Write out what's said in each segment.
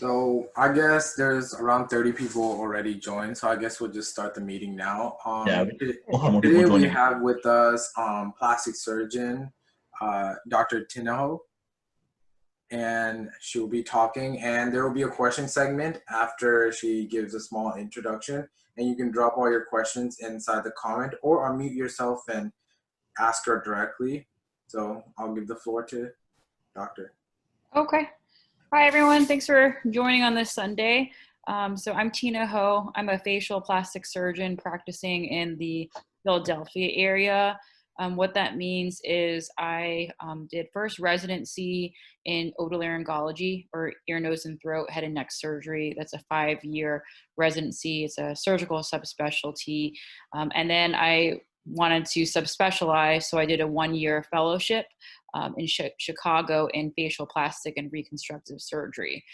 So I guess there's around 30 people already joined. So I guess we'll just start the meeting now. Yeah, we'll have more people Today we joining. have with us plastic surgeon Dr. Tina Ho, and she'll be talking. And there will be a question segment after she gives a small introduction. And you can drop all your questions inside the comment or unmute yourself and ask her directly. So I'll give the floor to Doctor. Okay. Hi, everyone. Thanks for joining on this Sunday. So I'm Tina Ho. I'm a facial plastic surgeon practicing in the Philadelphia area. What that means is I did first residency in otolaryngology, or ear, nose, and throat, head and neck surgery. That's a 5-year residency. It's a surgical subspecialty. And then I wanted to subspecialize, so I did a 1-year fellowship in Chicago in facial plastic and reconstructive surgery.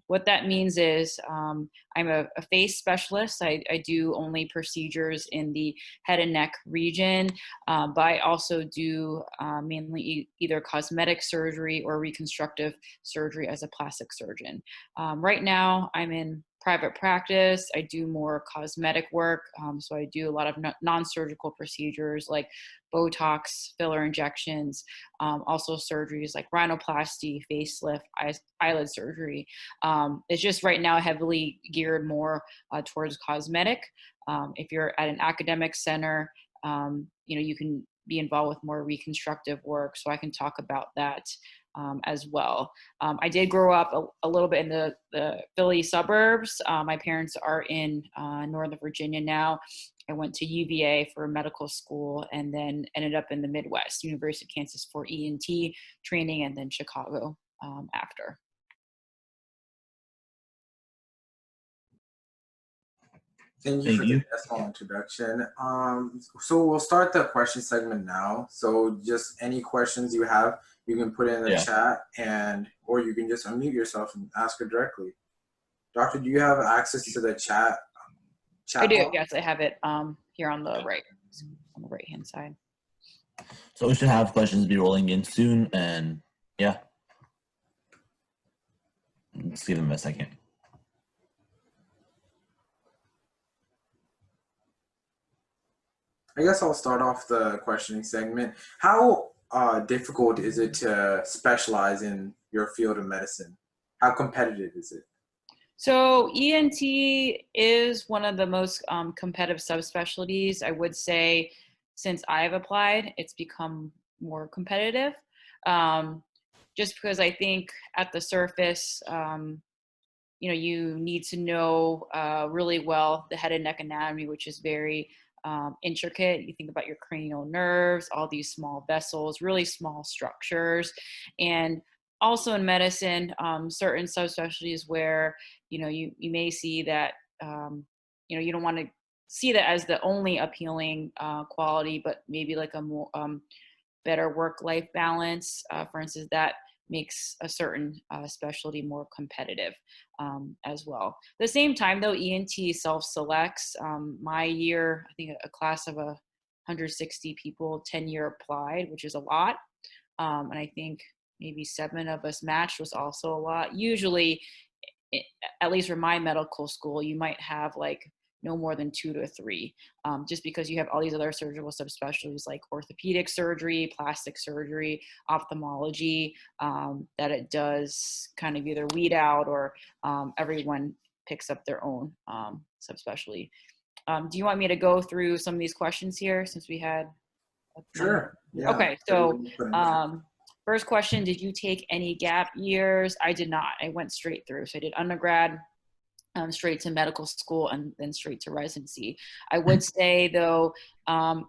What that means is I'm a face specialist. I do only procedures in the head and neck region, but I also do mainly either cosmetic surgery or reconstructive surgery as a plastic surgeon. Right now, I'm in private practice. I do more cosmetic work. So I do a lot of non-surgical procedures like Botox, filler injections, also surgeries like rhinoplasty, facelift, eyelid surgery. It's just right now heavily geared more towards cosmetic. If you're at an academic center, you can be involved with more reconstructive work. So I can talk about that as well. I did grow up a little bit in the Philly suburbs. My parents are in Northern Virginia now. I went to UVA for medical school and then ended up in the Midwest, University of Kansas for ENT training, and then Chicago after. Thank you for that small introduction. So we'll start the question segment now. So just any questions you have, you can put in the chat, or you can just unmute yourself and ask her directly. Doctor, do you have access to the chat? I do. Yes, I have it here on the right hand side. So we should have questions be rolling in soon, and yeah, let's give them a second. I guess I'll start off the questioning segment. How difficult is it to specialize in your field of medicine? How competitive is it? So ENT is one of the most competitive subspecialties. I would say since I've applied, it's become more competitive. Just because I think at the surface, you need to know really well the head and neck anatomy, which is very intricate. You think about your cranial nerves, all these small vessels, really small structures. And also in medicine, certain subspecialties where, you may see that, you don't want to see that as the only appealing quality, but maybe like a more better work-life balance. For instance, that makes a certain specialty more competitive as well. At the same time, though, ENT self-selects. My year, I think a class of 160 people, 10-year applied, which is a lot. And I think maybe 7 of us matched was also a lot. Usually, at least for my medical school, you might have like no more than 2 to 3, just because you have all these other surgical subspecialties like orthopedic surgery, plastic surgery, ophthalmology, that it does kind of either weed out or everyone picks up their own subspecialty. Do you want me to go through some of these questions here since we had? Sure. Yeah. Okay, so first question, did you take any gap years? I did not. I went straight through. So I did undergrad, straight to medical school, and then straight to residency. I would say though,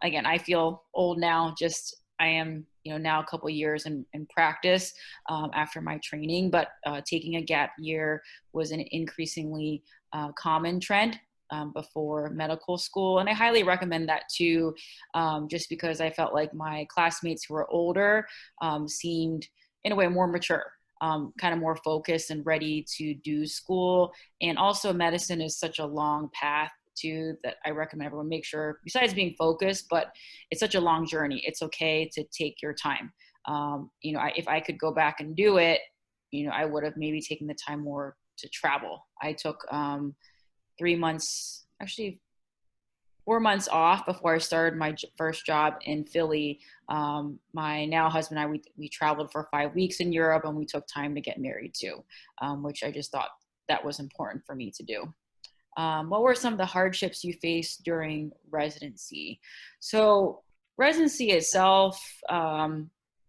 again, I feel old now, just I am, now a couple years in practice after my training, but taking a gap year was an increasingly common trend before medical school. And I highly recommend that too, just because I felt like my classmates who were older seemed in a way more mature. Kind of more focused and ready to do school. And also medicine is such a long path too, that I recommend everyone make sure, besides being focused, but it's such a long journey. It's okay to take your time. If I could go back and do it, I would have maybe taken the time more to travel. I took 3 months, actually 4 months off before I started my first job in Philly. My now husband and I, we traveled for 5 weeks in Europe, and we took time to get married too, which I just thought that was important for me to do. What were some of the hardships you faced during residency? So residency itself,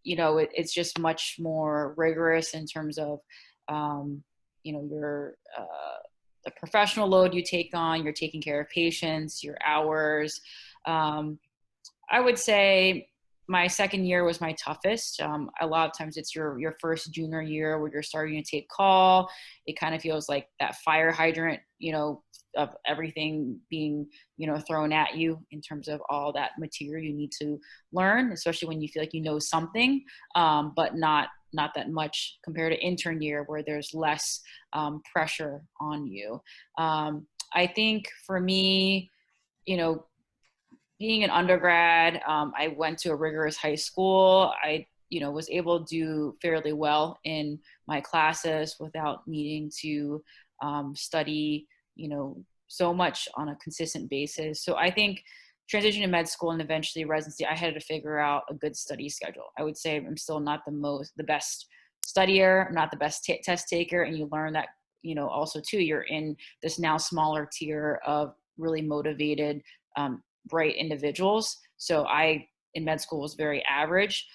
it's just much more rigorous in terms of, your the professional load you take on, you're taking care of patients, your hours. I would say my second year was my toughest. A lot of times it's your first junior year where you're starting to take call. It kind of feels like that fire hydrant, of everything being, thrown at you in terms of all that material you need to learn, especially when you feel like you know something, but not that much compared to intern year where there's less pressure on you. I think for me, being an undergrad, I went to a rigorous high school. I, was able to do fairly well in my classes without needing to study, so much on a consistent basis. So I think transition to med school and eventually residency, I had to figure out a good study schedule. I would say I'm still not the best studier, I'm not the best test taker. And you learn that, also too, you're in this now smaller tier of really motivated, bright individuals. So I, in med school, was very average.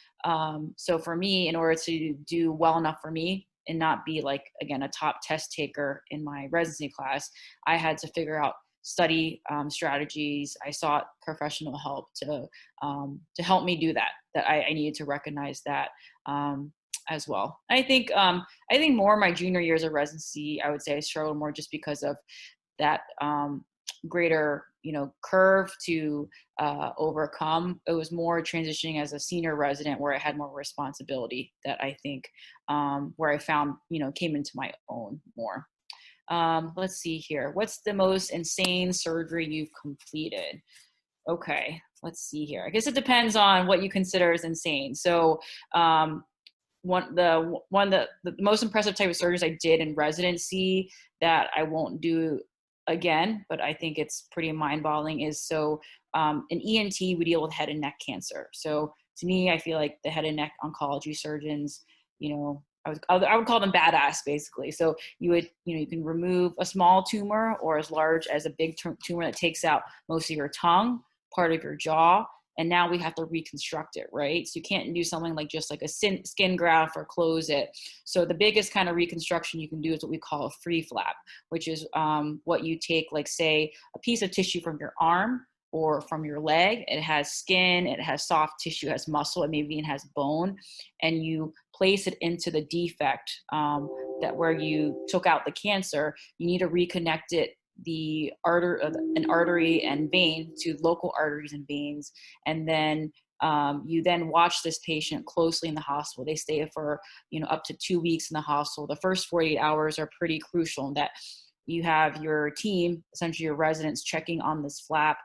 So for me, in order to do well enough for me and not be like, again, a top test taker in my residency class, I had to figure out study strategies. I sought professional help to help me do that. That I needed to recognize that as well. I think more my junior years of residency, I would say I struggled more just because of that greater curve to overcome. It was more transitioning as a senior resident where I had more responsibility that I think where I found came into my own more. Let's see here. What's the most insane surgery you've completed? Okay, let's see here. I guess it depends on what you consider as insane. So the most impressive type of surgeries I did in residency that I won't do again, but I think it's pretty mind-boggling is in ENT, we deal with head and neck cancer. So to me, I feel like the head and neck oncology surgeons, I would call them badass basically. So you can remove a small tumor or as large as a big tumor that takes out most of your tongue, part of your jaw, and now we have to reconstruct it, right? So you can't do something like just like a skin graft or close it. So the biggest kind of reconstruction you can do is what we call a free flap, which is what you take, like say a piece of tissue from your arm or from your leg. It has skin, it has soft tissue, it has muscle, it maybe even has bone, and you place it into the defect that where you took out the cancer. You need to reconnect it, an artery and vein to local arteries and veins, and then you then watch this patient closely in the hospital. They stay for up to 2 weeks in the hospital. The first 48 hours are pretty crucial in that you have your team, essentially your residents, checking on this flap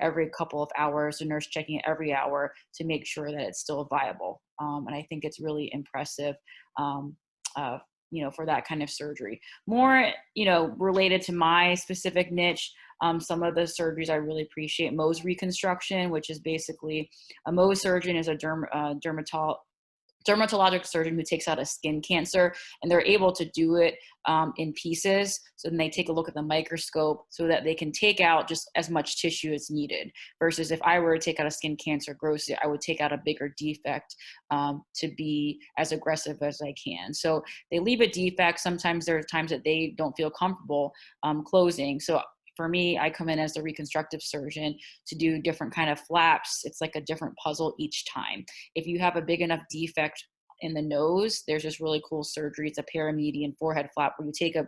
every couple of hours, the nurse checking it every hour to make sure that it's still viable. And I think it's really impressive for that kind of surgery. More, related to my specific niche, some of the surgeries I really appreciate, Mohs reconstruction, which is basically a Mohs surgeon is a dermatologic surgeon who takes out a skin cancer, and they're able to do it in pieces. So then they take a look at the microscope so that they can take out just as much tissue as needed. Versus if I were to take out a skin cancer grossly, I would take out a bigger defect to be as aggressive as I can. So they leave a defect. Sometimes there are times that they don't feel comfortable closing. So for me, I come in as the reconstructive surgeon to do different kind of flaps. It's like a different puzzle each time. If you have a big enough defect in the nose, there's this really cool surgery. It's a paramedian forehead flap where you take a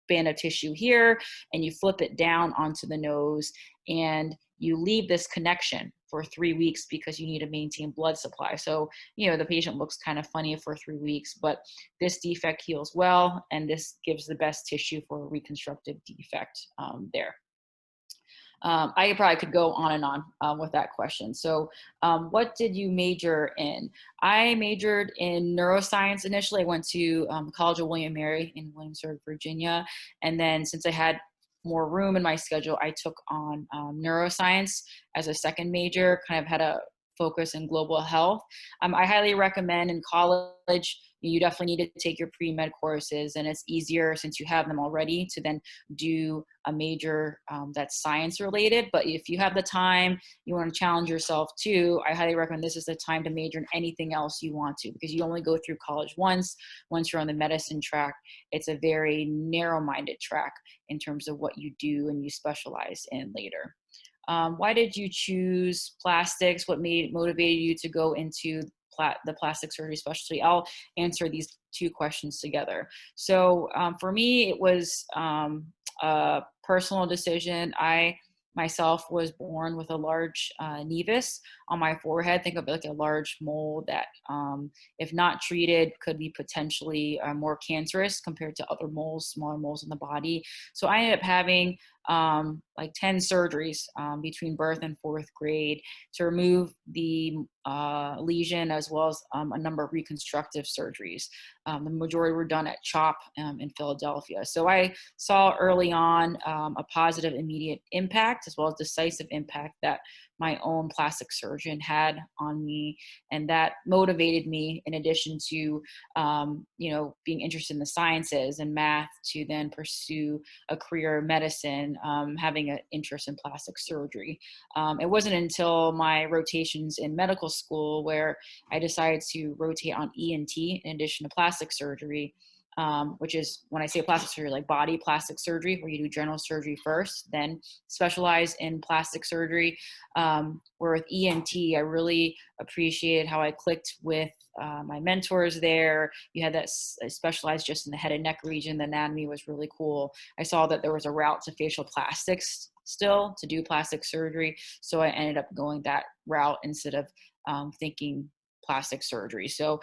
band of tissue here and you flip it down onto the nose, and you leave this connection for 3 weeks because you need to maintain blood supply. So, the patient looks kind of funny for 3 weeks, but this defect heals well, and this gives the best tissue for a reconstructive defect there. I probably could go on and on with that question. So what did you major in? I majored in neuroscience initially. I went to College of William Mary in Williamsburg, Virginia. And then since I had more room in my schedule, I took on neuroscience as a second major, kind of had a focus in global health. I highly recommend in college, you definitely need to take your pre-med courses, and it's easier since you have them already to then do a major that's science related. But if you have the time, you want to challenge yourself too, I highly recommend this is the time to major in anything else you want to, because you only go through college once you're on the medicine track. It's a very narrow-minded track in terms of what you do and you specialize in later. Why did you choose plastics? What motivated you to go into the plastic surgery specialty? I'll answer these two questions together. So for me, it was a personal decision. I myself was born with a large nevus on my forehead. Think of it like a large mole that, if not treated, could be potentially more cancerous compared to other moles, smaller moles in the body. So I ended up having like 10 surgeries between birth and 4th grade to remove the lesion, as well as a number of reconstructive surgeries. The majority were done at CHOP in Philadelphia. So I saw early on a positive immediate impact, as well as decisive impact that my own plastic surgeon had on me. And that motivated me, in addition to, being interested in the sciences and math, to then pursue a career in medicine, having an interest in plastic surgery. It wasn't until my rotations in medical school where I decided to rotate on ENT in addition to plastic surgery, which is, when I say plastic surgery, like body plastic surgery, where you do general surgery first, then specialize in plastic surgery. Where with ENT, I really appreciated how I clicked with my mentors there. You had that specialized just in the head and neck region. The anatomy was really cool. I saw that there was a route to facial plastics still to do plastic surgery. So I ended up going that route instead of thinking plastic surgery. So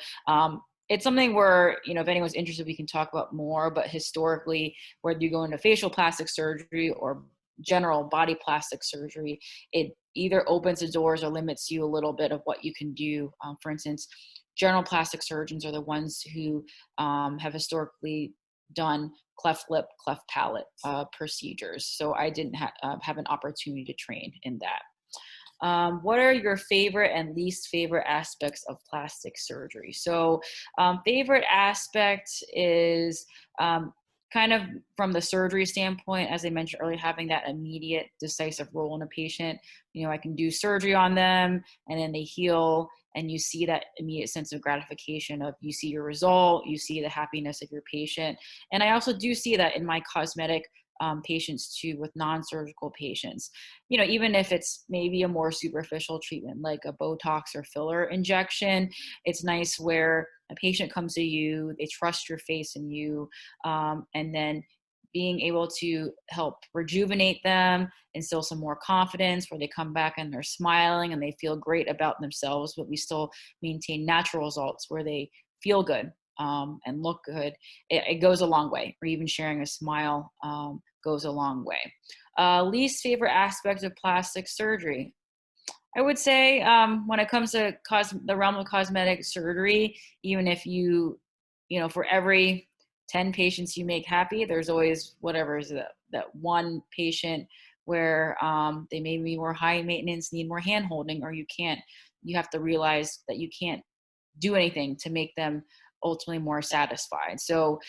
it's something where, if anyone's interested, we can talk about more, but historically, whether you go into facial plastic surgery or general body plastic surgery, it either opens the doors or limits you a little bit of what you can do. For instance, general plastic surgeons are the ones who have historically done cleft lip, cleft palate procedures. So I didn't have an opportunity to train in that. What are your favorite and least favorite aspects of plastic surgery? So favorite aspect is kind of from the surgery standpoint, as I mentioned earlier, having that immediate decisive role in a patient. I can do surgery on them and then they heal, and you see that immediate sense of gratification of, you see your result, you see the happiness of your patient. And I also do see that in my cosmetic patients too, with non-surgical patients. Even if it's maybe a more superficial treatment like a Botox or filler injection, it's nice where a patient comes to you, they trust your face and you, and then being able to help rejuvenate them, instill some more confidence, where they come back and they're smiling and they feel great about themselves, but we still maintain natural results where they feel good and look good. It goes a long way, or even sharing a smile goes a long way. Least favorite aspect of plastic surgery. I would say when it comes to the realm of cosmetic surgery, even if for every 10 patients you make happy, there's always whatever is that one patient where they may be more high maintenance, need more hand holding, or you have to realize that you can't do anything to make them ultimately more satisfied. So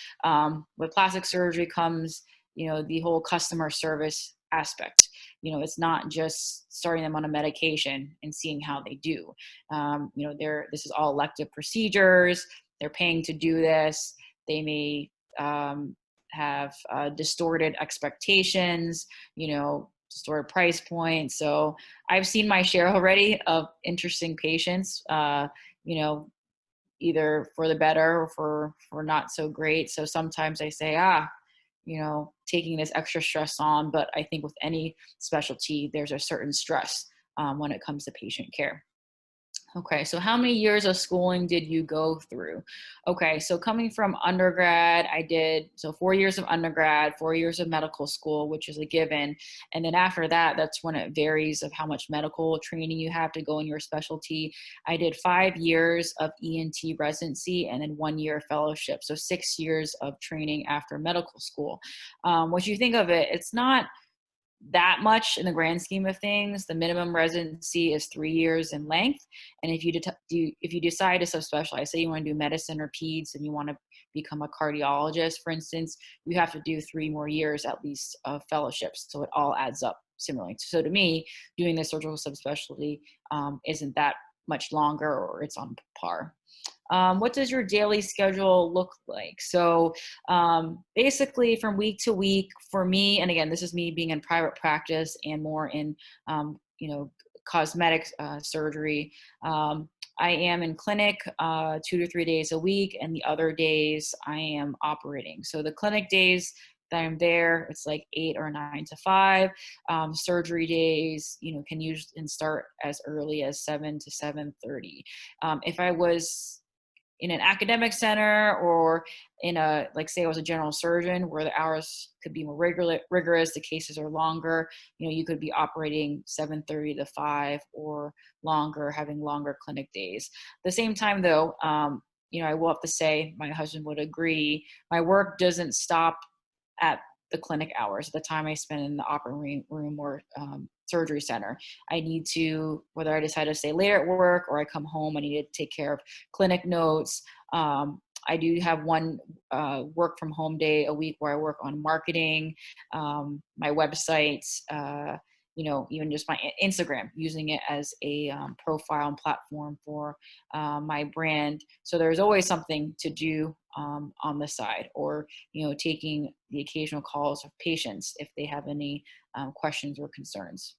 with plastic surgery comes, the whole customer service aspect. It's not just starting them on a medication and seeing how they do. This is all elective procedures. They're paying to do this. They may have distorted expectations, distorted price points. So I've seen my share already of interesting patients, either for the better or for not so great. So sometimes I say, taking this extra stress on, but I think with any specialty, there's a certain stress when it comes to patient care. Okay, so how many years of schooling did you go through? Okay, so coming from undergrad, I did 4 years of undergrad, 4 years of medical school, which is a given. And then after that, that's when it varies of how much medical training you have to go in your specialty. I did 5 years of ENT residency and then 1 year fellowship. So 6 years of training after medical school. What you think of it, it's not that much in the grand scheme of things. The minimum residency is 3 years in length, and if you decide to subspecialize, say you want to do medicine or peds and you want to become a cardiologist, for instance, you have to do 3 more years at least of fellowships. So it all adds up similarly. So to me, doing the surgical subspecialty isn't that much longer, or it's on par. What does your daily schedule look like? So basically from week to week for me, and again, this is me being in private practice and more in, cosmetic surgery. I am in clinic 2 to 3 days a week, and the other days I am operating. So the clinic days that I'm there, it's like 8 or 9 to 5. Surgery days, can usually start as early as 7 to 7:30. If I was in an academic center or in like say I was a general surgeon where the hours could be more rigorous, the cases are longer, you could be operating 7:30 to 5 or longer, having longer clinic days. At the same time though, I will have to say, my husband would agree, my work doesn't stop at the clinic hours, the time I spend in the operating room or surgery center. I need to, whether I decide to stay later at work or I come home, I need to take care of clinic notes. I do have one work from home day a week where I work on marketing, my website, even just my Instagram, using it as a profile and platform for my brand. So there's always something to do on the side, or taking the occasional calls of patients if they have any questions or concerns.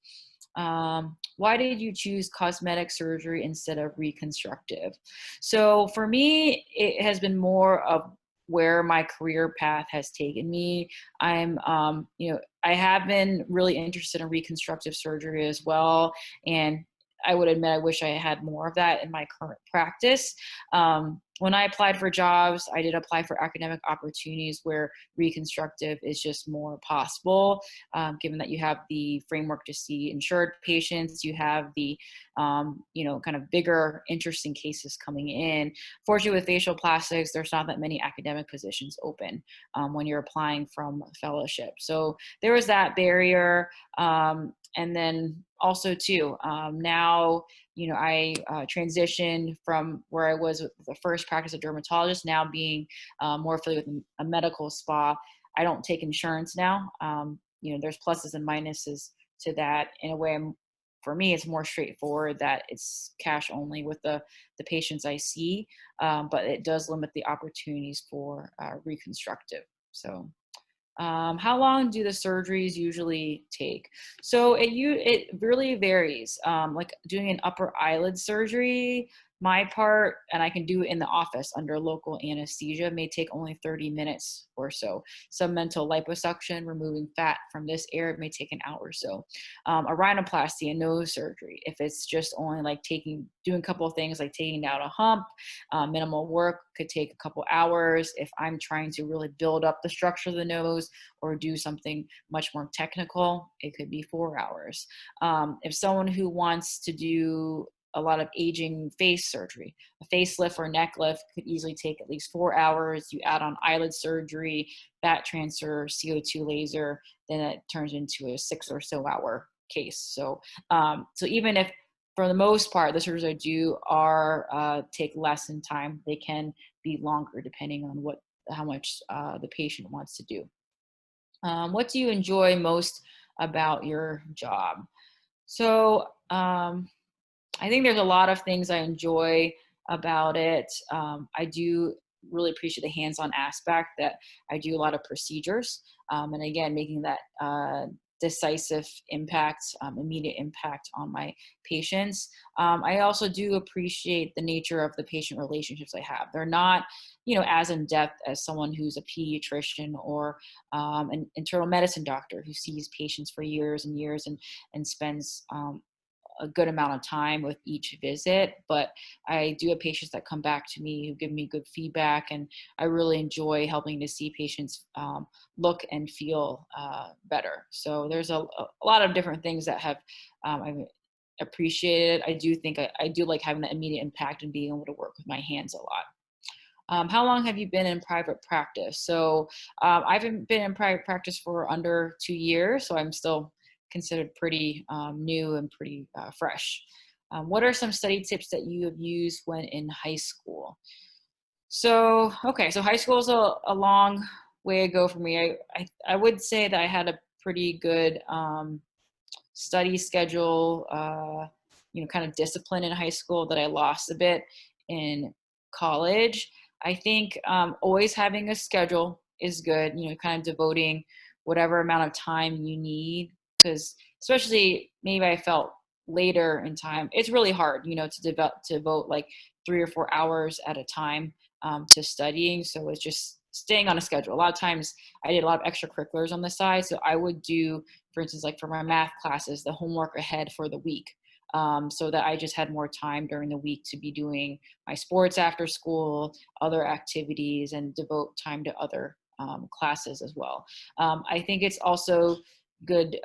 Why did you choose cosmetic surgery instead of reconstructive? So for me, it has been more of where my career path has taken me. I have been really interested in reconstructive surgery as well. And I would admit, I wish I had more of that in my current practice. When I applied for jobs, I did apply for academic opportunities where reconstructive is just more possible, given that you have the framework to see insured patients, you have the, kind of bigger, interesting cases coming in. Fortunately, with facial plastics, there's not that many academic positions open when you're applying from fellowship. So there was that barrier. And then also too, now, I transitioned from where I was with the first practice of dermatologist, now being more affiliated with a medical spa. I don't take insurance now. There's pluses and minuses to that. In a way, for me, it's more straightforward that it's cash only with the patients I see, but it does limit the opportunities for reconstructive. So. How long do the surgeries usually take? So it really varies. Like doing an upper eyelid surgery, my part, and I can do it in the office under local anesthesia, may take only 30 minutes or so. Submental liposuction, removing fat from this area, may take an hour or so. A rhinoplasty, a nose surgery, if it's just only like doing a couple of things like taking out a hump, minimal work, could take a couple hours. If I'm trying to really build up the structure of the nose or do something much more technical, it could be 4 hours. If someone who wants to do a lot of aging face surgery, a facelift or neck lift could easily take at least 4 hours. You add on eyelid surgery, fat transfer, CO2 laser, then it turns into a 6 or so hour case. So even if for the most part, the surgeries I do take less in time, they can be longer depending on how much the patient wants to do. What do you enjoy most about your job? So I think there's a lot of things I enjoy about it. I do really appreciate the hands-on aspect that I do a lot of procedures. And again, making that decisive impact, immediate impact on my patients. I also do appreciate the nature of the patient relationships I have. They're not, as in depth as someone who's a pediatrician or an internal medicine doctor who sees patients for years and years and spends a good amount of time with each visit, but I do have patients that come back to me who give me good feedback, and I really enjoy helping to see patients look and feel better. So there's a lot of different things that have I've appreciated. I do think I do like having that immediate impact and being able to work with my hands a lot. How long have you been in private practice? So I've been in private practice for under 2 years, so I'm still considered pretty new and pretty fresh. What are some study tips that you have used when in high school? So, okay, so high school is a long way ago for me. I would say that I had a pretty good study schedule, kind of discipline in high school that I lost a bit in college. I think always having a schedule is good, kind of devoting whatever amount of time you need, because especially maybe I felt later in time, it's really hard, to devote like 3 or 4 hours at a time to studying. So it's just staying on a schedule. A lot of times I did a lot of extracurriculars on the side. So I would do, for instance, like for my math classes, the homework ahead for the week. So that I just had more time during the week to be doing my sports after school, other activities, and devote time to other classes as well. I think it's also good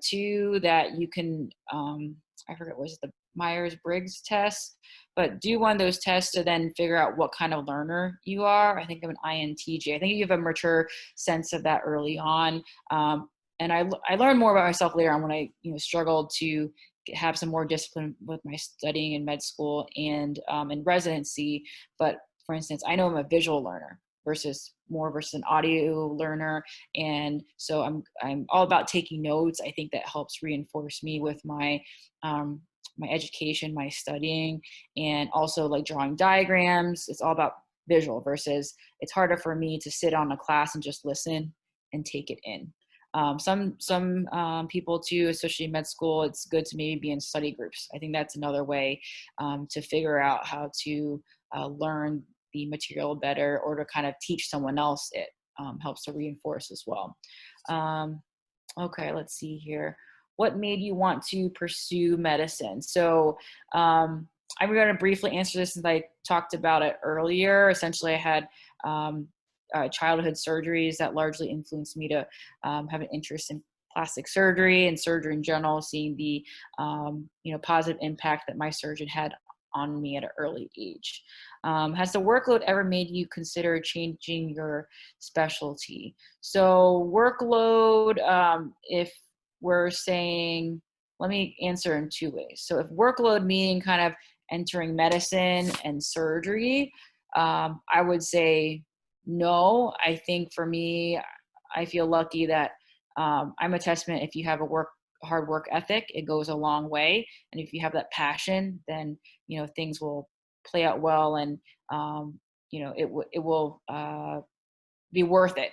too that you can, I forget, was it the Myers-Briggs test, but do one of those tests to then figure out what kind of learner you are. I think I'm an INTJ. I think you have a mature sense of that early on. And I learned more about myself later on when I struggled to have some more discipline with my studying in med school and in residency. But for instance, I know I'm a visual learner versus an audio learner, and so I'm all about taking notes. I think that helps reinforce me with my my education, my studying, and also like drawing diagrams. It's all about visual versus it's harder for me to sit on a class and just listen and take it in. Some people too, especially in med school, it's good to maybe be in study groups. I think that's another way to figure out how to learn the material better, or to kind of teach someone else it helps to reinforce as well. Okay, let's see here. What made you want to pursue medicine? So I'm going to briefly answer this since I talked about it earlier. Essentially, I had childhood surgeries that largely influenced me to have an interest in plastic surgery and surgery in general, seeing the positive impact that my surgeon had on me at an early age. Has the workload ever made you consider changing your specialty? So workload, if we're saying, let me answer in 2 ways. So if workload meaning kind of entering medicine and surgery, I would say no. I think for me, I feel lucky that I'm a testament. If you have a hard work ethic, it goes a long way. And if you have that passion, then, things will play out well, and, it will be worth it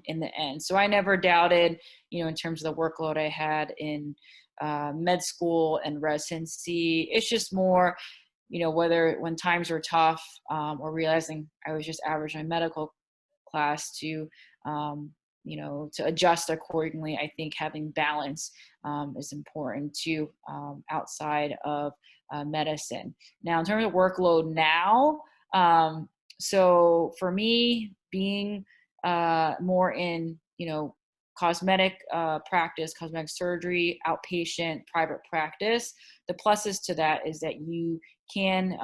in the end. So I never doubted, in terms of the workload I had in med school and residency. It's just more, whether when times were tough or realizing I was just average in my medical class to adjust accordingly. I think having balance is important too outside of medicine. Now, in terms of workload now, so for me, being more in, cosmetic practice, cosmetic surgery, outpatient, private practice, the pluses to that is that you can,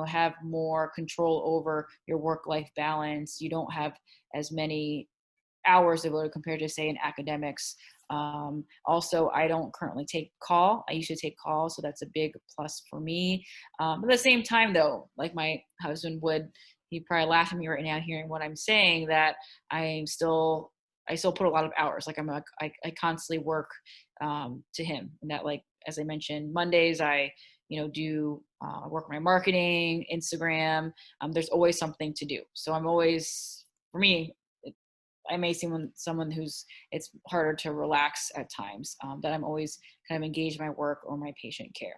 have more control over your work-life balance. You don't have as many hours devoted compared to, say, in academics. Also, I don't currently take call. I used to take call, so that's a big plus for me. But at the same time, though, like my husband would, he'd probably laugh at me right now hearing what I'm saying, that I still put a lot of hours. Like I constantly work to him, and that, like, as I mentioned, Mondays I do work my marketing, Instagram. There's always something to do. So I'm always, for me, I may seem someone who's, it's harder to relax at times, that I'm always kind of engaged in my work or my patient care.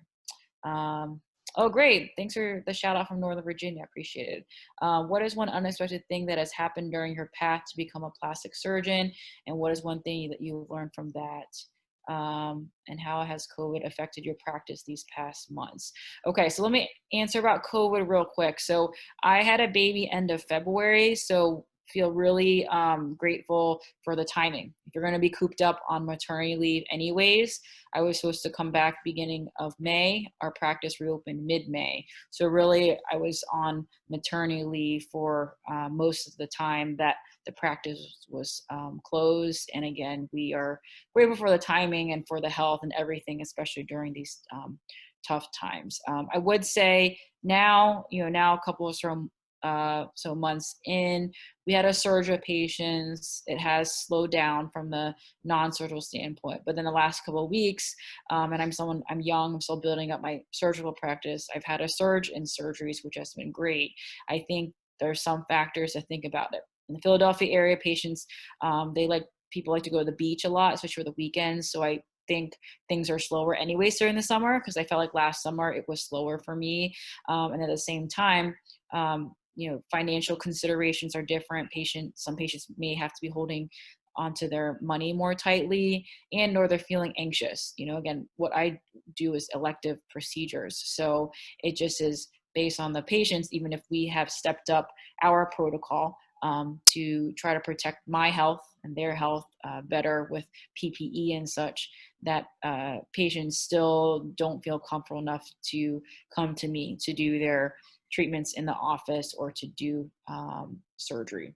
Oh, great. Thanks for the shout out from Northern Virginia. I appreciate it. What is one unexpected thing that has happened during your path to become a plastic surgeon? And what is one thing that you've learned from that? and how has COVID affected your practice these past months? Okay, so let me answer about COVID real quick. So I had a baby end of February, so feel really grateful for the timing. If you're going to be cooped up on maternity leave anyways, I was supposed to come back beginning of May. Our practice reopened mid-May. So really, I was on maternity leave for most of the time that the practice was closed. And again, we are grateful for the timing and for the health and everything, especially during these tough times. I would say now, now a couple of months in, we had a surge of patients. It has slowed down from the non-surgical standpoint, but then the last couple of weeks, and I'm young, I'm still building up my surgical practice. I've had a surge in surgeries, which has been great. I think there's some factors to think about it. In the Philadelphia area, patients, people like to go to the beach a lot, especially for the weekends. So I think things are slower anyways during the summer, because I felt like last summer it was slower for me. And at the same time, financial considerations are different. Some patients may have to be holding onto their money more tightly, or they're feeling anxious. Again, what I do is elective procedures. So it just is based on the patients, even if we have stepped up our protocol to try to protect my health and their health better with PPE and such, that patients still don't feel comfortable enough to come to me to do their treatments in the office or to do surgery.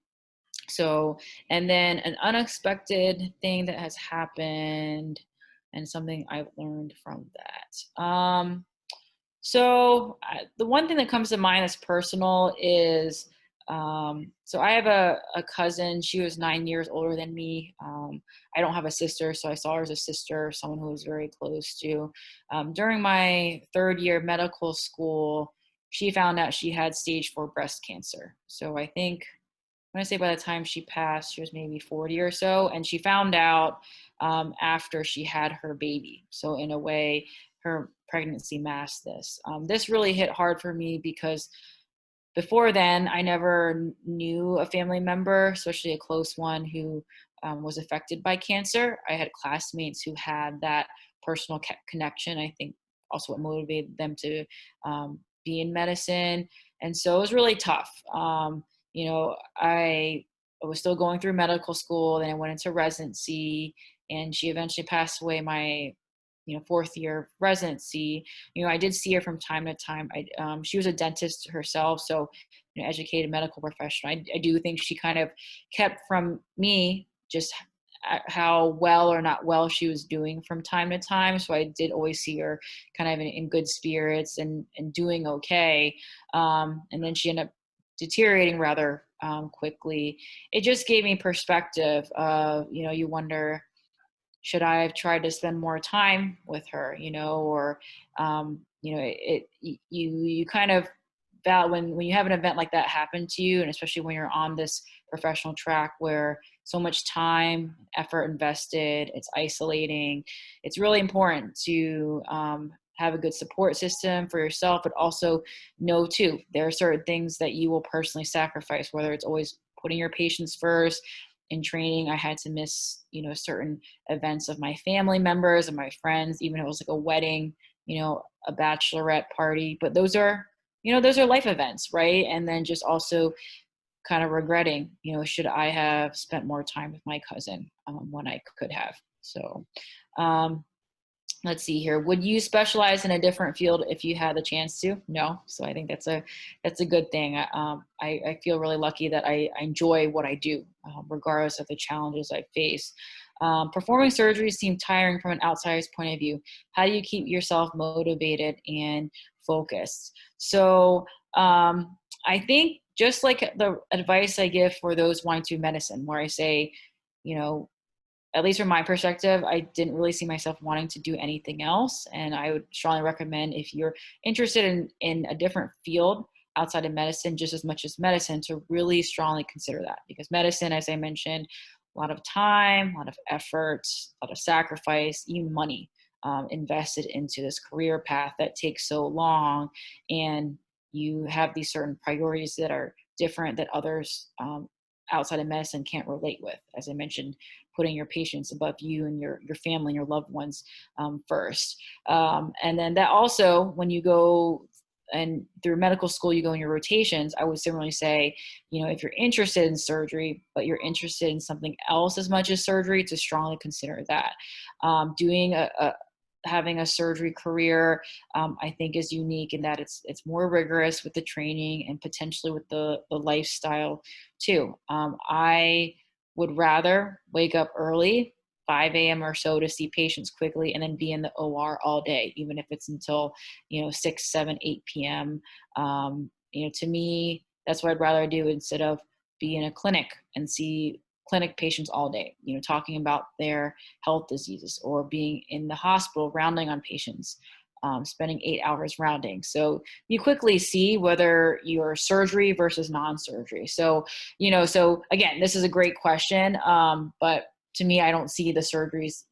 So, and then an unexpected thing that has happened and something I've learned from that. The one thing that comes to mind that's personal is, so I have a cousin. She was 9 years older than me. I don't have a sister, so I saw her as a sister, someone who was very close to. During my third year of medical school, she found out she had stage 4 breast cancer. So I think, when I say by the time she passed, she was maybe 40 or so, and she found out after she had her baby. So in a way, her pregnancy masked this. This really hit hard for me because before then, I never knew a family member, especially a close one, who was affected by cancer. I had classmates who had that personal connection. I think also what motivated them to be in medicine. And so it was really tough. I was still going through medical school, then I went into residency, and she eventually passed away my fourth year of residency. I did see her from time to time. She was a dentist herself, so educated medical professional. I do think she kind of kept from me just how well or not well she was doing from time to time. So I did always see her kind of in good spirits and doing okay. And then she ended up deteriorating rather quickly. It just gave me perspective of, you wonder, should I have tried to spend more time with her, or, you kind of, when you have an event like that happen to you, and especially when you're on this professional track where so much time, effort invested, it's isolating, it's really important to have a good support system for yourself, but also know too, there are certain things that you will personally sacrifice, whether it's always putting your patients first. In training, I had to miss, certain events of my family members and my friends, even if it was like a wedding, a bachelorette party, but those are life events, right? And then just also kind of regretting, should I have spent more time with my cousin when I could have? So let's see here. Would you specialize in a different field if you had the chance to? No. So I think that's a good thing. I feel really lucky that I enjoy what I do, regardless of the challenges I face. Performing surgeries seem tiring from an outsider's point of view. How do you keep yourself motivated and focused? So I think just like the advice I give for those wanting to do medicine, where I say, at least from my perspective, I didn't really see myself wanting to do anything else. And I would strongly recommend, if you're interested in a different field outside of medicine, just as much as medicine, to really strongly consider that. Because medicine, as I mentioned, a lot of time, a lot of effort, a lot of sacrifice, even money invested into this career path that takes so long. And you have these certain priorities that are different that others outside of medicine can't relate with. As I mentioned, putting your patients above you and your family and your loved ones first. And then that also, when you go and through medical school, you go in your rotations, I would similarly say, if you're interested in surgery, but you're interested in something else as much as surgery, to strongly consider that. Having a surgery career, I think, is unique in that it's more rigorous with the training and potentially with the lifestyle too. I would rather wake up early, 5 a.m. or so, to see patients quickly and then be in the OR all day, even if it's until 6, 7, 8 p.m. To me, that's what I'd rather do instead of be in a clinic and see clinic patients all day, talking about their health diseases, or being in the hospital rounding on patients, spending 8 hours rounding. So you quickly see whether you're surgery versus non-surgery. So, so again, this is a great question. But to me, I don't see the surgeries,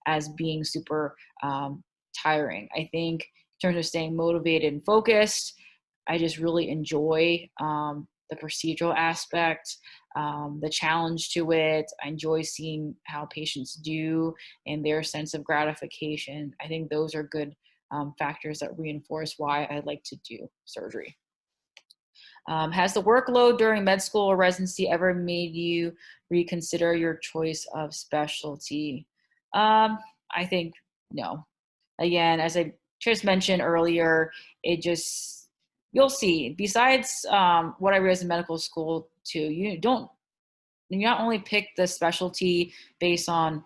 as being super tiring. I think in terms of staying motivated and focused, I just really enjoy the procedural aspect, the challenge to it. I enjoy seeing how patients do and their sense of gratification. I think those are good factors that reinforce why I like to do surgery. Has the workload during med school or residency ever made you reconsider your choice of specialty? I think no. Again, as I just mentioned earlier, you'll see, besides what I realized in medical school too, you not only pick the specialty based on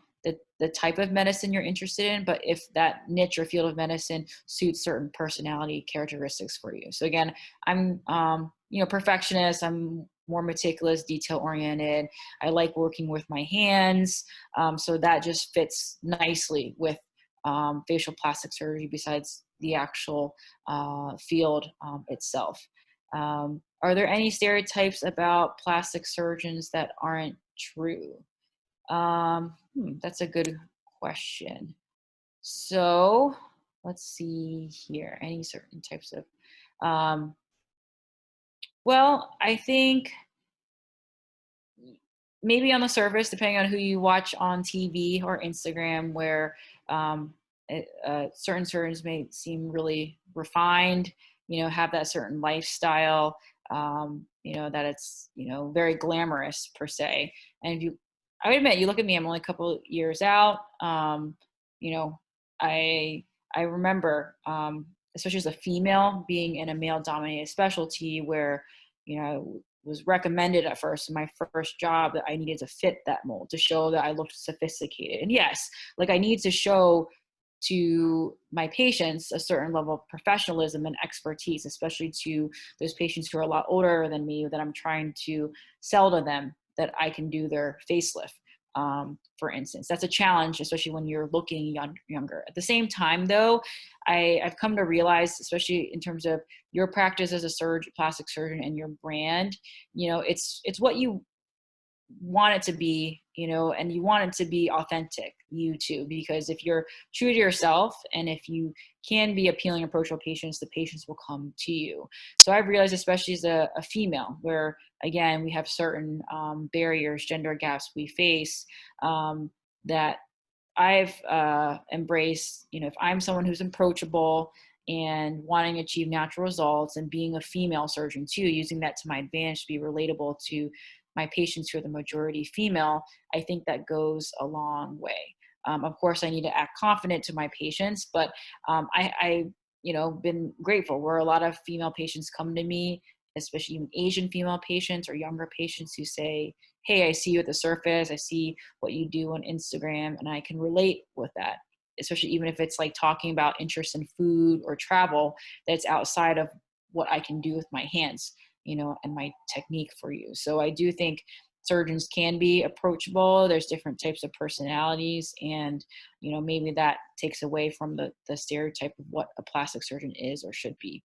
the type of medicine you're interested in, but if that niche or field of medicine suits certain personality characteristics for you. So again, I'm perfectionist. I'm more meticulous, detail oriented. I like working with my hands. So that just fits nicely with facial plastic surgery besides the actual field itself. Are there any stereotypes about plastic surgeons that aren't true? That's a good question. So let's see here. Any certain types of, well, I think maybe on the surface, depending on who you watch on TV or Instagram, where certain surgeons may seem really refined, have that certain lifestyle, that it's, very glamorous per se. And I would admit, you look at me, I'm only a couple years out. I remember, especially as a female, being in a male dominated specialty where, was recommended at first in my first job that I needed to fit that mold to show that I looked sophisticated. And yes, like I need to show to my patients a certain level of professionalism and expertise, especially to those patients who are a lot older than me, that I'm trying to sell to them that I can do their facelift. For instance, that's a challenge, especially when you're looking younger. At the same time, though, I've come to realize, especially in terms of your practice as a plastic surgeon and your brand, it's what you want it to be, and you want it to be authentic, you too, because if you're true to yourself and if you can be appealing, approachable patients, the patients will come to you. So I've realized, especially as a female, where again, we have certain barriers, gender gaps we face, that I've embraced, if I'm someone who's approachable and wanting to achieve natural results and being a female surgeon too, using that to my advantage to be relatable to my patients who are the majority female, I think that goes a long way. Of course, I need to act confident to my patients, but I been grateful where a lot of female patients come to me, especially even Asian female patients or younger patients who say, hey, I see you at the surface. I see what you do on Instagram, and I can relate with that, especially even if it's like talking about interest in food or travel that's outside of what I can do with my hands, and my technique for you. So I do think surgeons can be approachable. There's different types of personalities, and, maybe that takes away from the stereotype of what a plastic surgeon is or should be.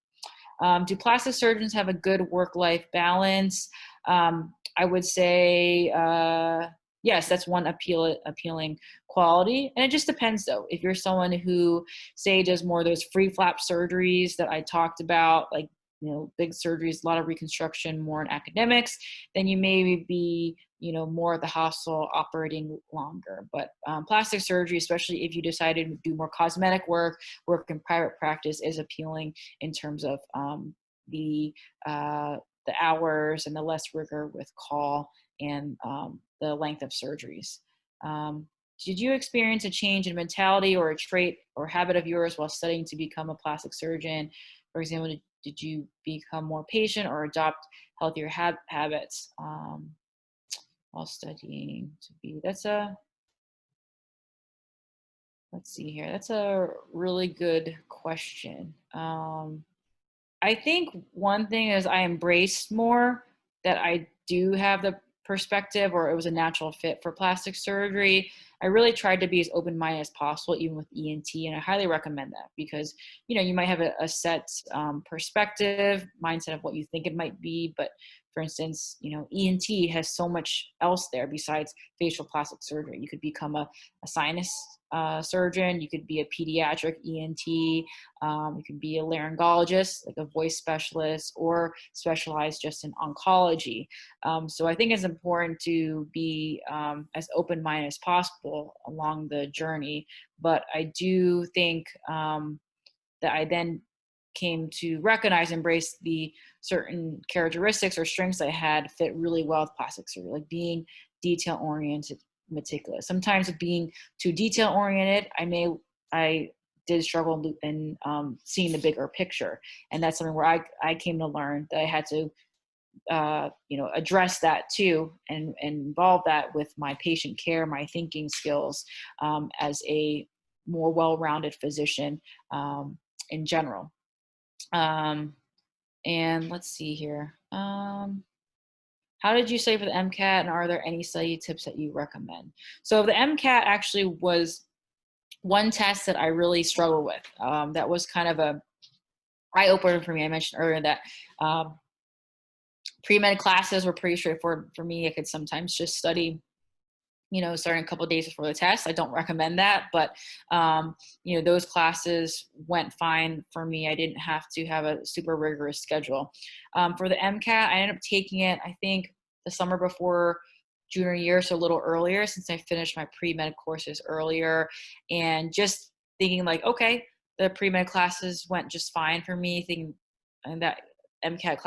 Do plastic surgeons have a good work-life balance? I would say, yes, that's one appealing quality. And it just depends though. If you're someone who say does more of those free flap surgeries that I talked about, like big surgeries, a lot of reconstruction, more in academics, then you may be, more at the hospital operating longer. But plastic surgery, especially if you decide to do more cosmetic work in private practice, is appealing in terms of the hours and the less rigor with call and the length of surgeries. Did you experience a change in mentality or a trait or habit of yours while studying to become a plastic surgeon? For example, did you become more patient or adopt healthier habits while studying to be? Let's see here. That's a really good question. I think one thing is I embraced more that I do have the perspective, or it was a natural fit for plastic surgery. I really tried to be as open-minded as possible, even with ENT, and I highly recommend that because, you might have a set perspective, mindset of what you think it might be, but for instance, ENT has so much else there besides facial plastic surgery. You could become a sinus surgeon, you could be a pediatric ENT, you could be a laryngologist, like a voice specialist, or specialize just in oncology. So I think it's important to be as open-minded as possible along the journey. But I do think that I then came to recognize, embrace the certain characteristics or strengths I had fit really well with plastic surgery, like being detail-oriented, meticulous. Sometimes being too detail-oriented, I did struggle in seeing the bigger picture. And that's something where I came to learn that I had to address that too, and involve that with my patient care, my thinking skills as a more well-rounded physician in general. And let's see here. How did you study for the MCAT, and are there any study tips that you recommend? So the MCAT actually was one test that I really struggled with. That was kind of a eye-opener for me. I mentioned earlier that pre-med classes were pretty straightforward for me. I could sometimes just study, starting a couple of days before the test. I don't recommend that, but those classes went fine for me. I didn't have to have a super rigorous schedule. For the MCAT, I ended up taking it, I think, the summer before junior year, so a little earlier, since I finished my pre-med courses earlier, and just thinking like, okay, the pre-med classes went just fine for me, thinking that MCAT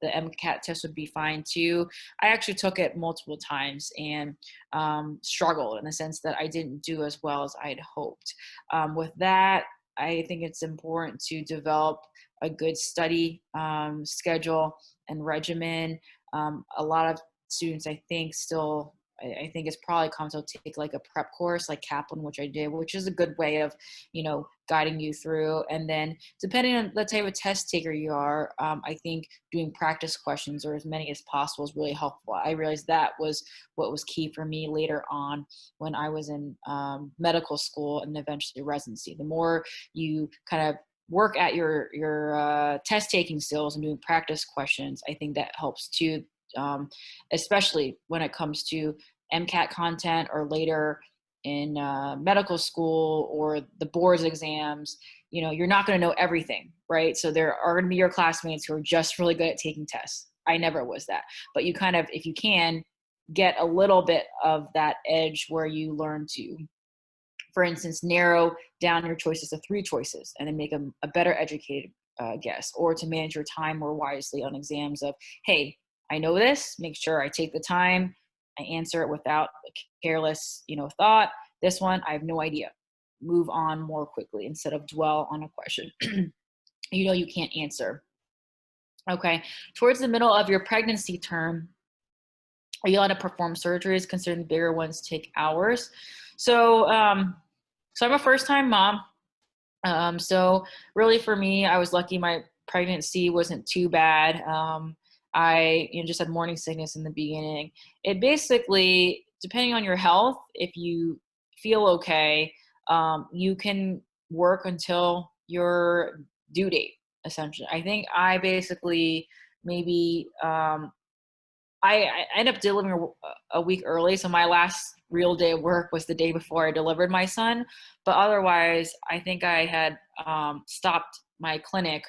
the MCAT test would be fine too. I actually took it multiple times and struggled in the sense that I didn't do as well as I'd hoped. With that, I think it's important to develop a good study schedule and regimen. A lot of students, I think, I think it's probably common to take like a prep course like Kaplan, which I did, which is a good way of, guiding you through. And then depending on the type of test taker you are, I think doing practice questions or as many as possible is really helpful. I realized that was what was key for me later on when I was in medical school and eventually residency. The more you kind of work at your test taking skills and doing practice questions, I think that helps too. Especially when it comes to MCAT content or later in medical school or the boards exams, you're not going to know everything, right? So there are going to be your classmates who are just really good at taking tests. I never was that, but you kind of, if you can, get a little bit of that edge where you learn to, for instance, narrow down your choices to 3 choices and then make a better educated guess, or to manage your time more wisely on exams of, hey, I know this, make sure I take the time, I answer it without a careless, thought. This one, I have no idea. Move on more quickly instead of dwell on a question you can't answer. Okay, towards the middle of your pregnancy term, are you allowed to perform surgeries, considering bigger ones take hours? So I'm a first-time mom. So really for me, I was lucky my pregnancy wasn't too bad. I just had morning sickness in the beginning. It basically, depending on your health, if you feel okay, you can work until your due date, essentially. I think I basically maybe, I ended up delivering a week early. So my last real day of work was the day before I delivered my son. But otherwise, I think I had stopped my clinic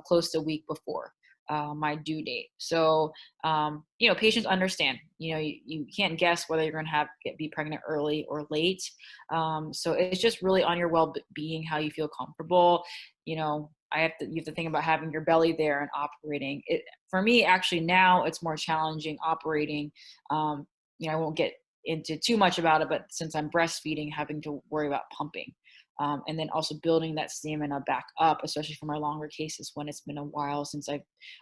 close to a week before my due date. So, patients understand, you can't guess whether you're going to be pregnant early or late. So it's just really on your well-being, how you feel comfortable. You have to think about having your belly there and operating it. For me, actually, now it's more challenging operating. I won't get into too much about it, but since I'm breastfeeding, having to worry about pumping. And then also building that stamina back up, especially for my longer cases when it's been a while since I've,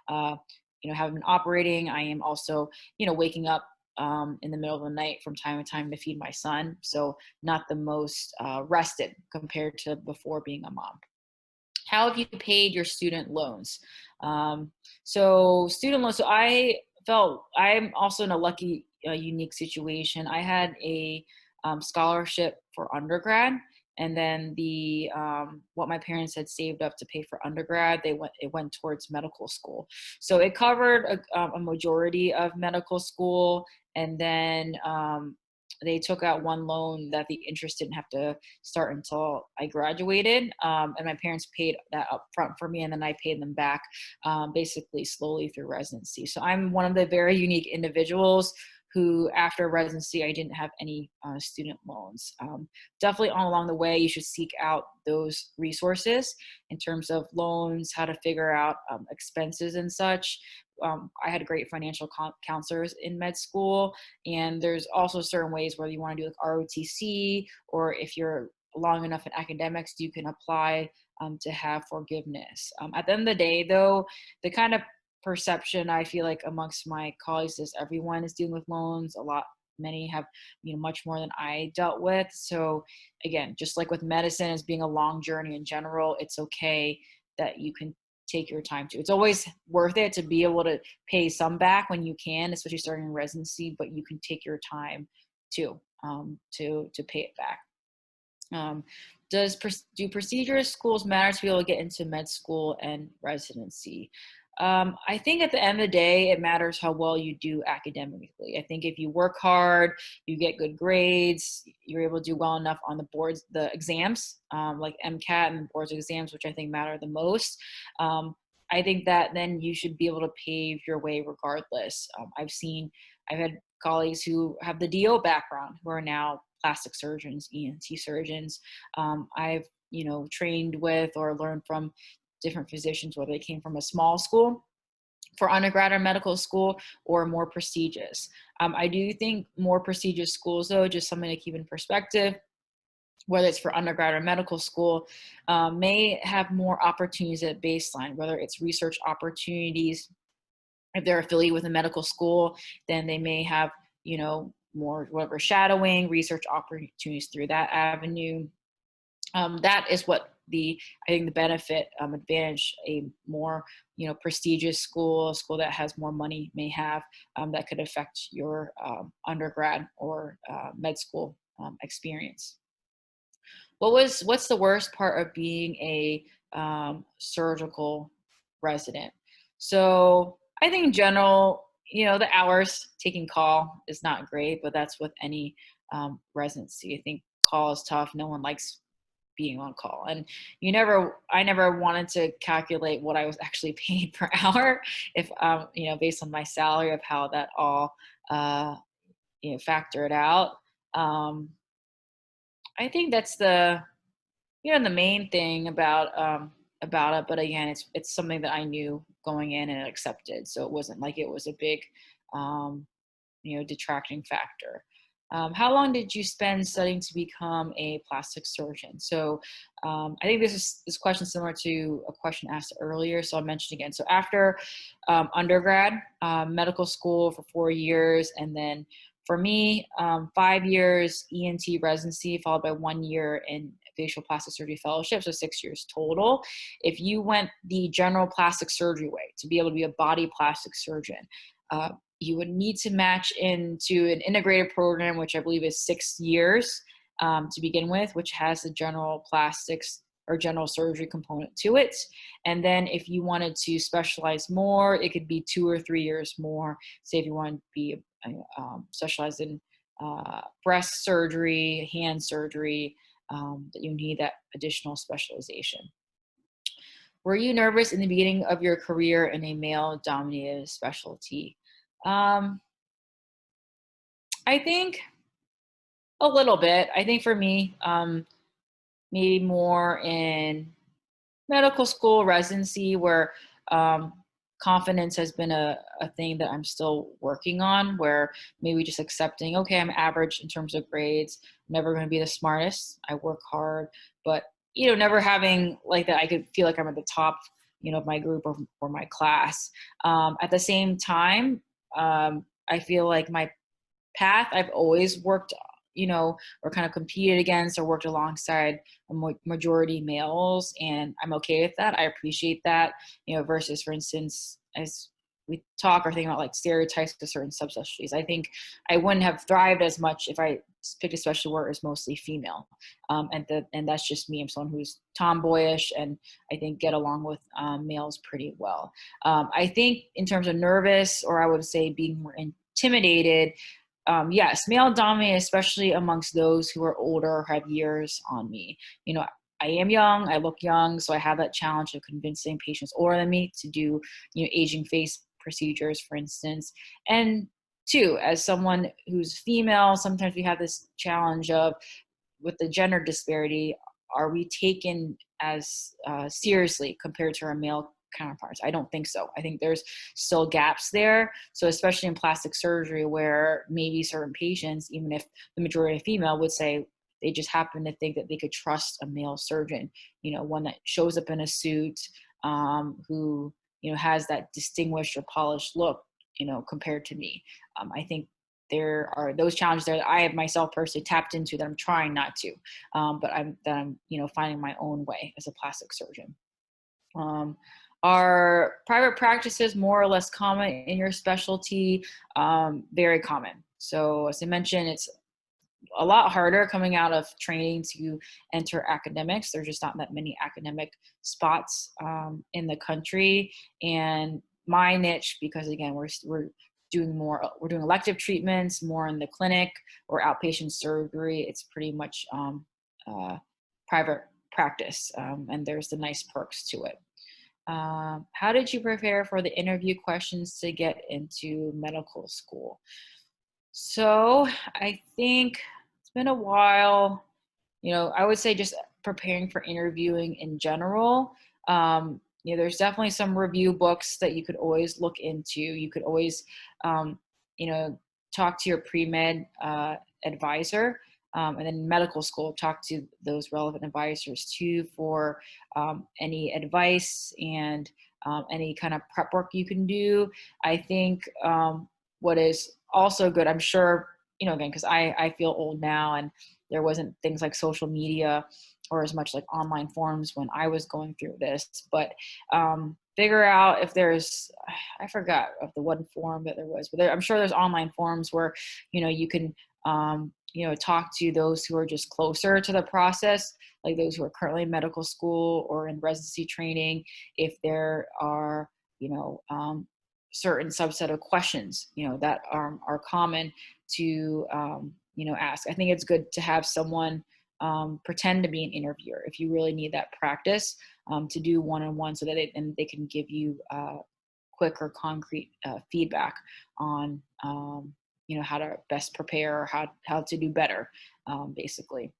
haven't been operating. I am also, waking up in the middle of the night from time to time to feed my son. So not the most rested compared to before being a mom. How have you paid your student loans? So student loans, so I'm also in a lucky, unique situation. I had a scholarship for undergrad, and then what my parents had saved up to pay for undergrad, it went towards medical school. So it covered a majority of medical school, and then they took out one loan that the interest didn't have to start until I graduated. And my parents paid that up front for me, and then I paid them back basically slowly through residency. So I'm one of the very unique individuals who, after residency, I didn't have any student loans. Definitely along the way, you should seek out those resources in terms of loans, how to figure out expenses and such. I had great financial counselors in med school, and there's also certain ways where you want to do like ROTC, or if you're long enough in academics, you can apply to have forgiveness. At the end of the day, though, the kind of perception I feel like amongst my colleagues is everyone is dealing with loans. Many have, much more than I dealt with. So again, just like with medicine as being a long journey in general, it's okay that you can take your time to. It's always worth it to be able to pay some back when you can, especially starting in residency, but you can take your time too, to pay it back. Do procedures schools matter to be able to get into med school and residency? I think at the end of the day, it matters how well you do academically. I think if you work hard, you get good grades, you're able to do well enough on the boards, the exams, like MCAT and boards exams, which I think matter the most. I think that then you should be able to pave your way regardless. I've had colleagues who have the DO background who are now plastic surgeons, ENT surgeons. I've, trained with or learned from different physicians, whether they came from a small school for undergrad or medical school or more prestigious. I do think more prestigious schools, though, just something to keep in perspective, whether it's for undergrad or medical school, may have more opportunities at baseline, whether it's research opportunities. If they're affiliated with a medical school, then they may have, more whatever shadowing, research opportunities through that avenue. That is what I think the benefit, advantage a more, prestigious school that has more money may have, that could affect your undergrad or med school experience. What's the worst part of being a surgical resident? So I think in general, the hours taking call is not great, but that's with any residency. I think call is tough. No one likes being on call, and I never wanted to calculate what I was actually paid per hour, if based on my salary, of how that all factor it out. I think that's the main thing about it. But again, it's something that I knew going in and accepted, so it wasn't like it was a big detracting factor. How long did you spend studying to become a plastic surgeon? So I think this question is similar to a question asked earlier, so I'll mention again. So after undergrad, medical school for 4 years, and then for me, 5 years ENT residency, followed by 1 year in facial plastic surgery fellowship, so 6 years total. If you went the general plastic surgery way to be able to be a body plastic surgeon, you would need to match into an integrated program, which I believe is 6 years to begin with, which has the general plastics or general surgery component to it. And then if you wanted to specialize more, it could be 2 or 3 years more. Say if you want to be specialized in breast surgery, hand surgery, that you need that additional specialization. Were you nervous in the beginning of your career in a male-dominated specialty? I think a little bit. I think for me, maybe more in medical school residency where um, confidence has been a thing that I'm still working on, where maybe just accepting, okay, I'm average in terms of grades, never going to be the smartest, I work hard, but never having like that I could feel like I'm at the top of my group or my class. At the same time, I feel like my path I've always worked, or kind of competed against or worked alongside a majority males, and I'm okay with that. I appreciate that, versus, for instance, as we talk or think about like stereotypes to certain subspecialties. I think I wouldn't have thrived as much if I picked a specialty where it was mostly female. And that's just me. I'm someone who's tomboyish and I think get along with males pretty well. I think in terms of nervous, or I would say being more intimidated, yes, male dominated, especially amongst those who are older or have years on me. I am young, I look young, so I have that challenge of convincing patients older than me to do, aging face procedures, for instance. And two, as someone who's female, sometimes we have this challenge of, with the gender disparity, are we taken as seriously compared to our male counterparts? I don't think so. I think there's still gaps there. So especially in plastic surgery, where maybe certain patients, even if the majority of female, would say they just happen to think that they could trust a male surgeon, one that shows up in a suit, who, has that distinguished or polished look, compared to me. I think there are those challenges there that I have myself personally tapped into that I'm trying not to, but I'm finding my own way as a plastic surgeon. Are private practices more or less common in your specialty? Very common. So as I mentioned, it's a lot harder coming out of training to enter academics. There's just not that many academic spots in the country. And my niche, because again, we're doing elective treatments, more in the clinic or outpatient surgery. It's pretty much private practice, and there's the nice perks to it. How did you prepare for the interview questions to get into medical school? So I think it's been a while. I would say just preparing for interviewing in general. There's definitely some review books that you could always look into. You could always, talk to your pre-med advisor. And then medical school, talk to those relevant advisors too for any advice and any kind of prep work you can do. I think what is also good, I'm sure, again, because I feel old now and there wasn't things like social media or as much like online forums when I was going through this, but figure out if there's, I forgot of the one forum that there was, but I'm sure there's online forums where, you can, talk to those who are just closer to the process, like those who are currently in medical school or in residency training, if there are, certain subset of questions, that are common to, ask. I think it's good to have someone pretend to be an interviewer if you really need that practice, to do one-on-one so that they can give you quick or concrete feedback on, how to best prepare or how to do better, basically.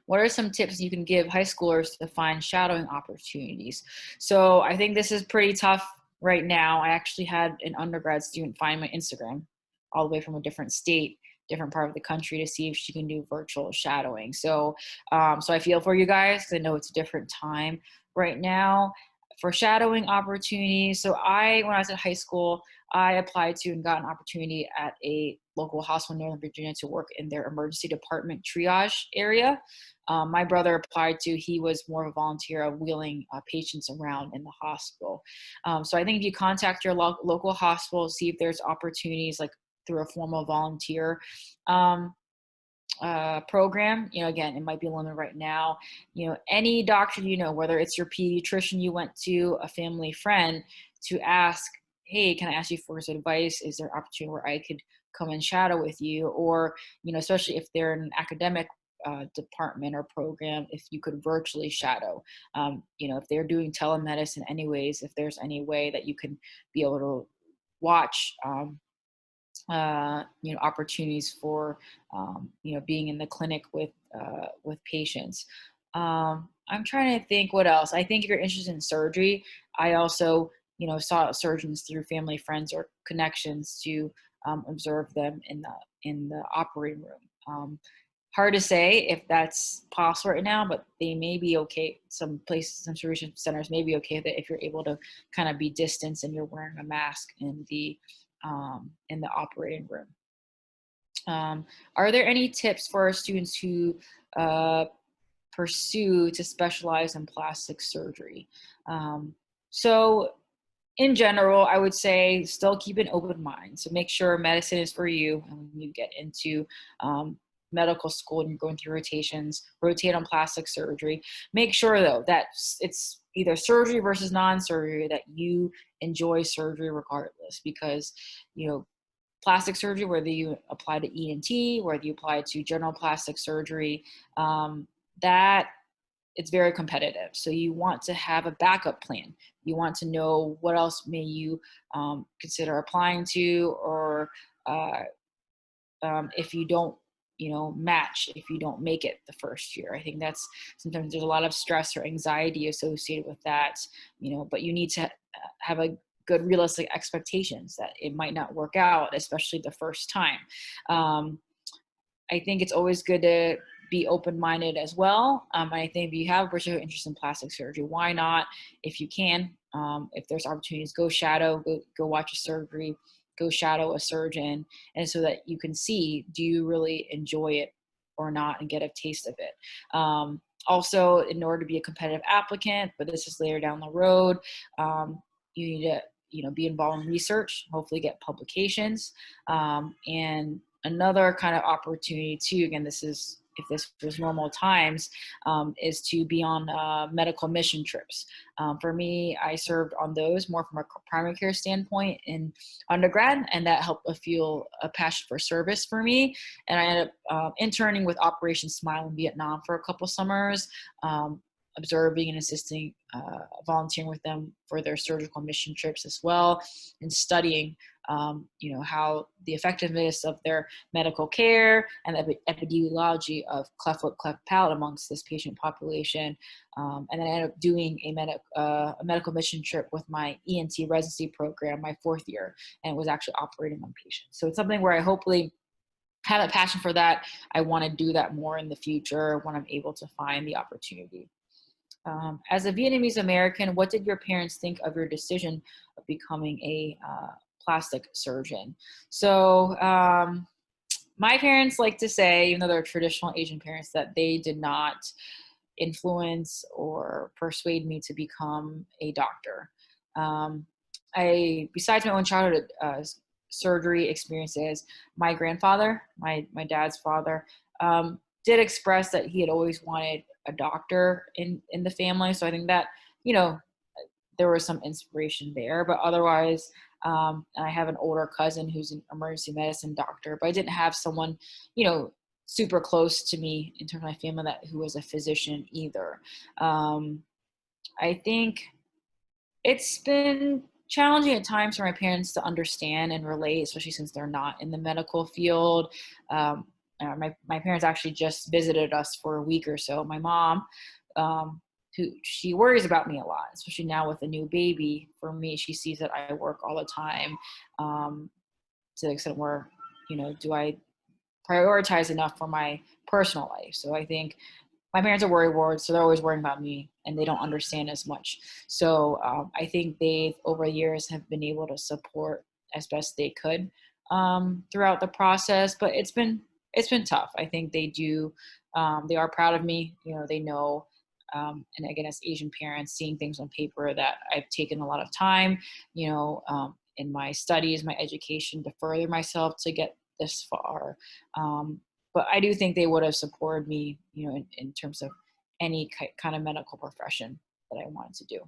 What are some tips you can give high schoolers to find shadowing opportunities? So I think this is pretty tough right now. I actually had an undergrad student find my Instagram all the way from a different state, different part of the country, to see if she can do virtual shadowing. So, so I feel for you guys because I know it's a different time right now for shadowing opportunities. So when I was in high school, I applied to and got an opportunity at a local hospital in Northern Virginia to work in their emergency department triage area. My brother applied to, he was more of a volunteer of wheeling patients around in the hospital. So I think if you contact your local hospital, see if there's opportunities like through a formal volunteer program, again, it might be limited right now, any doctor, whether it's your pediatrician you went to, a family friend, to ask, hey, can I ask you for some advice? Is there an opportunity where I could come and shadow with you? Or, especially if they're in an academic department or program if you could virtually shadow. If they're doing telemedicine anyways, if there's any way that you can be able to watch opportunities for being in the clinic with patients. I'm trying to think what else. I think if you're interested in surgery, I also sought surgeons through family, friends, or connections to observe them in the operating room. Hard to say if that's possible right now, but they may be okay. Some places, some surgery centers may be okay with it if you're able to kind of be distanced and you're wearing a mask in the operating room. Are there any tips for our students who pursue to specialize in plastic surgery? So in general, I would say still keep an open mind. So make sure medicine is for you. And when you get into medical school and you're going through rotations, rotate on plastic surgery. Make sure though that it's either surgery versus non-surgery, that you enjoy surgery regardless, because plastic surgery, whether you apply to ENT, whether you apply to general plastic surgery, that it's very competitive. So you want to have a backup plan. You want to know what else may you consider applying to, or if you don't match, if you don't make it the first year. I think that's sometimes there's a lot of stress or anxiety associated with that, but you need to have a good realistic expectations that it might not work out, especially the first time. I think it's always good to be open-minded as well. I think if you have a particular interest in plastic surgery, why not, if you can, if there's opportunities, go shadow, go watch a surgery, go shadow a surgeon, and so that you can see, do you really enjoy it or not, and get a taste of it. Also, in order to be a competitive applicant, but this is later down the road, you need to be involved in research, hopefully get publications, and another kind of opportunity too, again, this is if this was normal times, is to be on medical mission trips. For me, I served on those more from a primary care standpoint in undergrad, and that helped fuel a passion for service for me. And I ended up interning with Operation Smile in Vietnam for a couple summers, observing and assisting, volunteering with them for their surgical mission trips as well, and studying how the effectiveness of their medical care and the epidemiology of cleft lip, cleft palate amongst this patient population. And then I ended up doing a medical mission trip with my ENT residency program my 4th year, and was actually operating on patients. So it's something where I hopefully have a passion for that. I want to do that more in the future when I'm able to find the opportunity. As a Vietnamese American, what did your parents think of your decision of becoming a plastic surgeon? So my parents like to say, even though they're traditional Asian parents, that they did not influence or persuade me to become a doctor. Besides my own childhood surgery experiences, my grandfather, my dad's father, did express that he had always wanted a doctor in the family. So I think that, there was some inspiration there, but otherwise, I have an older cousin who's an emergency medicine doctor, but I didn't have someone, super close to me in terms of my family who was a physician either. I think it's been challenging at times for my parents to understand and relate, especially since they're not in the medical field. My parents actually just visited us for a week or so. My mom, she worries about me a lot, especially now with a new baby. For me, she sees that I work all the time, to the extent where, do I prioritize enough for my personal life? So I think my parents are worrywart, so they're always worrying about me, and they don't understand as much. So I think they, over the years, have been able to support as best they could throughout the process. But it's been tough. I think they are proud of me. They know, and again, as Asian parents, seeing things on paper that I've taken a lot of time, in my studies, my education, to further myself to get this far. But I do think they would have supported me, in terms of any kind of medical profession that I wanted to do.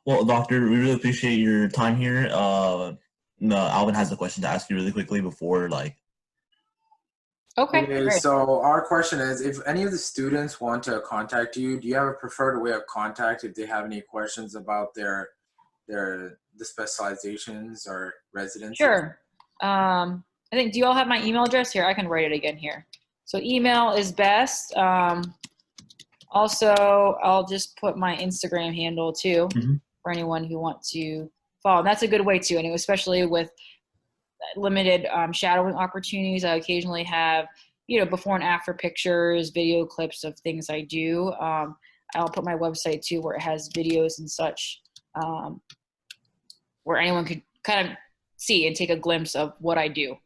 Well, doctor, we really appreciate your time here. No, Alvin has a question to ask you really quickly before, like. Okay, Okay, great. so our question is, if any of the students want to contact you, do you have a preferred way of contact if they have any questions about the specializations or residencies? Sure. I think, do you all have my email address here? I can write it again here. So email is best. Also, I'll just put my Instagram handle too for anyone who wants to follow. And that's a good way too, and especially with limited shadowing opportunities. I occasionally have, before and after pictures, video clips of things I do. I'll put my website too, where it has videos and such, where anyone could kind of see and take a glimpse of what I do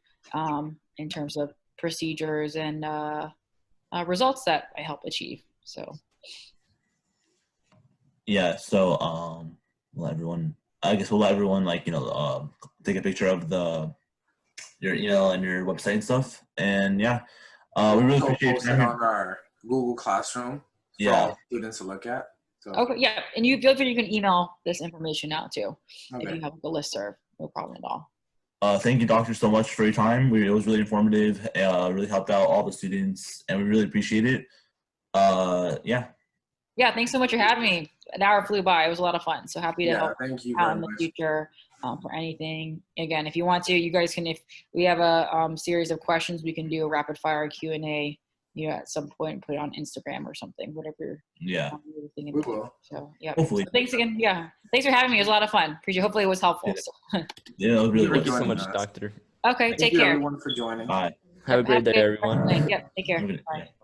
in terms of procedures and results that I help achieve. So. Yeah. So we'll let everyone like take a picture of your email and your website and stuff. And yeah, we really We'll appreciate post your it time on our Google Classroom for all students to look at. So. Okay, yeah, and you feel free, you can email this information out too if Okay. you have the listserv. No problem at all. Thank you, doctor, so much for your time. It was really informative. Really helped out all the students, and we really appreciate it. Yeah. Yeah, thanks so much for having me. An hour flew by. It was a lot of fun. So happy to help thank you out very in the much. future for anything. Again, if you want to, you guys can. If we have a series of questions, we can do a rapid fire Q&A. At some point, put it on Instagram or something. Whatever. Yeah. We will. So yeah. Hopefully. So thanks again. Yeah. Thanks for having me. It was a lot of fun. Appreciate. Hopefully, it was helpful. Yeah. So. Yeah, it was really Thank you so joining much, us. doctor. Okay. Thank take you care. everyone for joining. Bye. Have a great day, good everyone. Yep. Take care. Have a good day. Bye. Yeah.